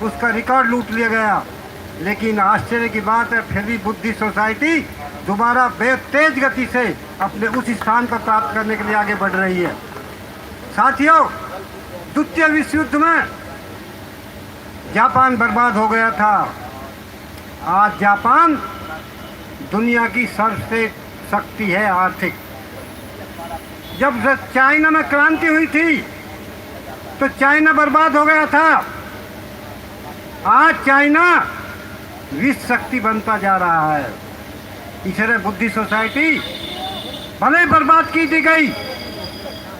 उसका रिकॉर्ड लूट लिया गया। लेकिन आश्चर्य की बात है, फिर भी बुद्धिस्ट सोसाइटी दोबारा तेज गति से अपने उस स्थान को प्राप्त करने के लिए आगे बढ़ रही है। साथियों, द्वितीय विश्व युद्ध में जापान बर्बाद हो गया था। आज जापान दुनिया की सर्वश्रेष्ठ शक्ति है आर्थिक। जब चाइना में क्रांति हुई थी तो चाइना बर्बाद हो गया था। आज चाइना विश्व शक्ति बनता जा रहा है। इसलिए बुद्धिस्ट सोसाइटी भले बर्बाद की दी गई,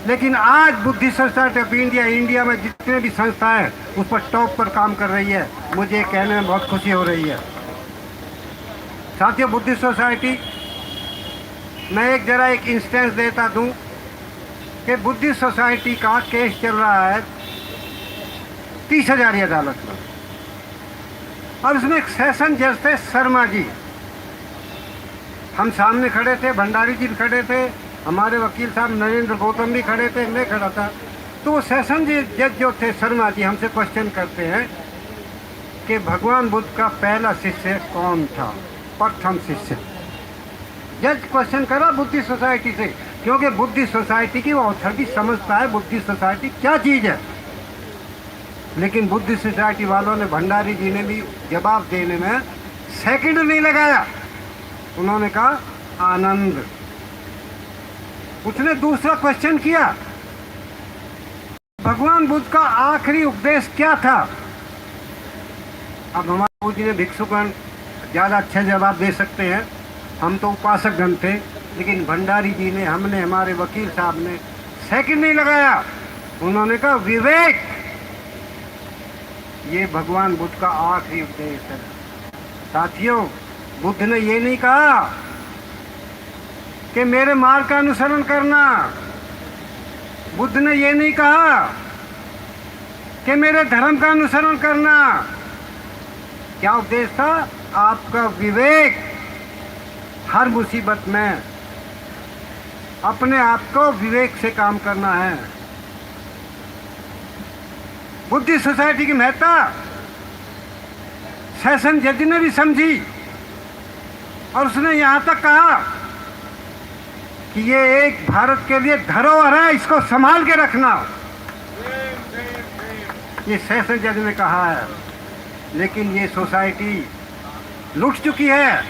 लेकिन आज बुद्धिस्ट सोसाइटी ऑफ इंडिया में जितने भी संस्थाएं हैं उस पर टॉप पर काम कर रही है। मुझे कहने में बहुत खुशी हो रही है। साथियों, बुद्धिस्ट सोसाइटी मैं एक इंस्टेंस देता दूं कि बुद्धिस्ट सोसाइटी का केस चल रहा है 30,000 अदालत में, और उसमें एक सेशन जज थे शर्मा जी। हम सामने खड़े थे, भंडारी जी भी खड़े थे, हमारे वकील साहब नरेंद्र गौतम भी खड़े थे, मैं खड़ा था। तो वो सेशन जज जो थे शर्मा जी हमसे क्वेश्चन करते हैं कि भगवान बुद्ध का पहला शिष्य कौन था, प्रथम शिष्य। जज क्वेश्चन करा बुद्धिस्ट सोसाइटी से, क्योंकि बुद्धिस्ट सोसाइटी की वो अथॉरिटी समझता है बुद्धिस्ट सोसाइटी क्या चीज़ है। लेकिन बुद्धिस्ट सोसाइटी वालों ने, भंडारी जी ने भी जवाब देने में सेकंड नहीं लगाया। उन्होंने कहा आनंद। उसने दूसरा क्वेश्चन किया, भगवान बुद्ध का आखिरी उपदेश क्या था। अब हमारे पूज्य ने भिक्षुगण ज़्यादा अच्छा जवाब दे सकते हैं, हम तो उपासक गण थे, लेकिन भंडारी जी ने, हमने, हमारे वकील साहब ने सेकंड नहीं लगाया। उन्होंने कहा विवेक। ये भगवान बुद्ध का आखिरी उपदेश है। साथियों, बुद्ध ने ये नहीं कहा कि मेरे मार्ग का अनुसरण करना। बुद्ध ने ये नहीं कहा कि मेरे धर्म का अनुसरण करना। क्या उपदेश था? आपका विवेक। हर मुसीबत में अपने आप को विवेक से काम करना है। बुद्धिस्ट सोसाइटी की महत्ता सेशन जज ने भी समझी, और उसने यहाँ तक कहा कि ये एक भारत के लिए धरोहर है, इसको संभाल के रखना। ये सेशन जज ने कहा है। लेकिन ये सोसाइटी लुट चुकी है,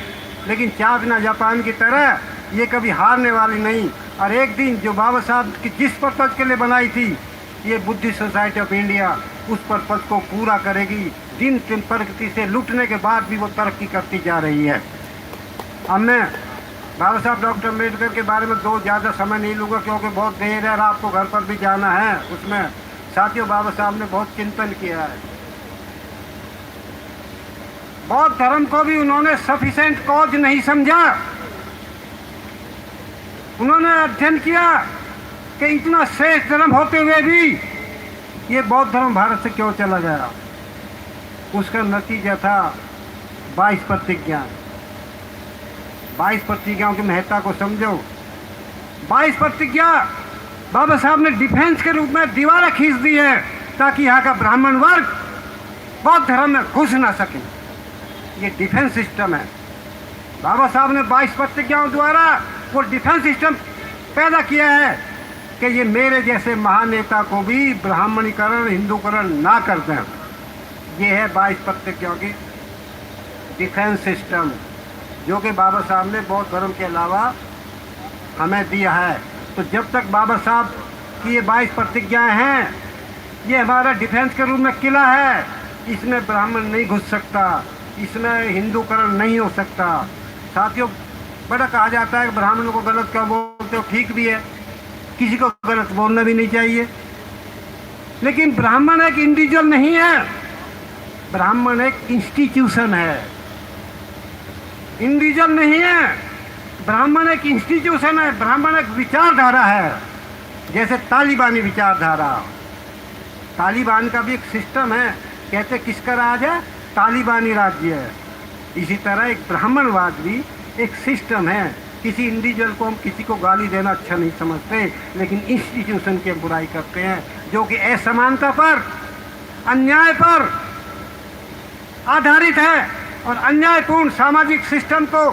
लेकिन चाकना जापान की तरह ये कभी हारने वाली नहीं। और एक दिन जो बाबा साहब की जिस पर्पज के लिए बनाई थी, ये बुद्धिस्ट सोसाइटी ऑफ इंडिया उस पर्पज को पूरा करेगी। दिन दिन प्रगति से लूटने के बाद भी वो तरक्की करती जा रही है। अब मैं बाबा साहब डॉक्टर अम्बेडकर के बारे में ज़्यादा समय नहीं लूँगा, क्योंकि बहुत देर है, रात को घर पर भी जाना है। उसमें साथियों, बाबा साहब ने बहुत चिंतन किया है। बौद्ध धर्म को भी उन्होंने सफिशिएंट कॉज नहीं समझा। उन्होंने अध्ययन किया कि इतना श्रेष्ठ धर्म होते हुए भी ये बौद्ध धर्म भारत से क्यों चला गया। उसका नतीजा था 22 प्रतिज्ञा। 22 प्रतिज्ञाओं की महत्ता को समझो। 22 प्रतिज्ञा बाबा साहब ने डिफेंस के रूप में दीवारें खींच दी है, ताकि यहाँ का ब्राह्मण वर्ग बौद्ध धर्म में घुस ना सके। ये डिफेंस सिस्टम है। बाबा साहब ने 22 प्रतिज्ञाओं द्वारा वो डिफेंस सिस्टम पैदा किया है कि ये मेरे जैसे महान नेता को भी ब्राह्मणीकरण, हिंदूकरण ना कर दें। ये है 22 प्रतिज्ञाओं की डिफेंस सिस्टम, जो कि बाबा साहब ने बौद्ध धर्म के अलावा हमें दिया है। तो जब तक बाबा साहब की ये 22 प्रतिज्ञाएँ हैं, ये हमारा डिफेंस के रूप में किला है। इसमें ब्राह्मण नहीं घुस सकता, इसमें हिंदूकरण नहीं हो सकता। साथियों, बड़ा कहा जाता है कि ब्राह्मणों को गलत क्या बोलते हो, ठीक भी है, किसी को गलत बोलना भी नहीं चाहिए। लेकिन ब्राह्मण एक इंडिविजुअल नहीं है, ब्राह्मण एक इंस्टीट्यूशन है। इंडिविजुअल नहीं है, ब्राह्मण एक इंस्टीट्यूशन है। ब्राह्मण एक विचारधारा है, जैसे तालिबानी विचारधारा। तालिबान का भी एक सिस्टम है, कहते किसका राज है? तालिबानी राज्य है। इसी तरह एक ब्राह्मणवाद भी एक सिस्टम है। किसी इंडिविजुअल को हम किसी को गाली देना अच्छा नहीं समझते, लेकिन इंस्टीट्यूशन की बुराई करते हैं, जो कि असमानता पर, अन्याय पर आधारित है और अन्यायपूर्ण सामाजिक सिस्टम को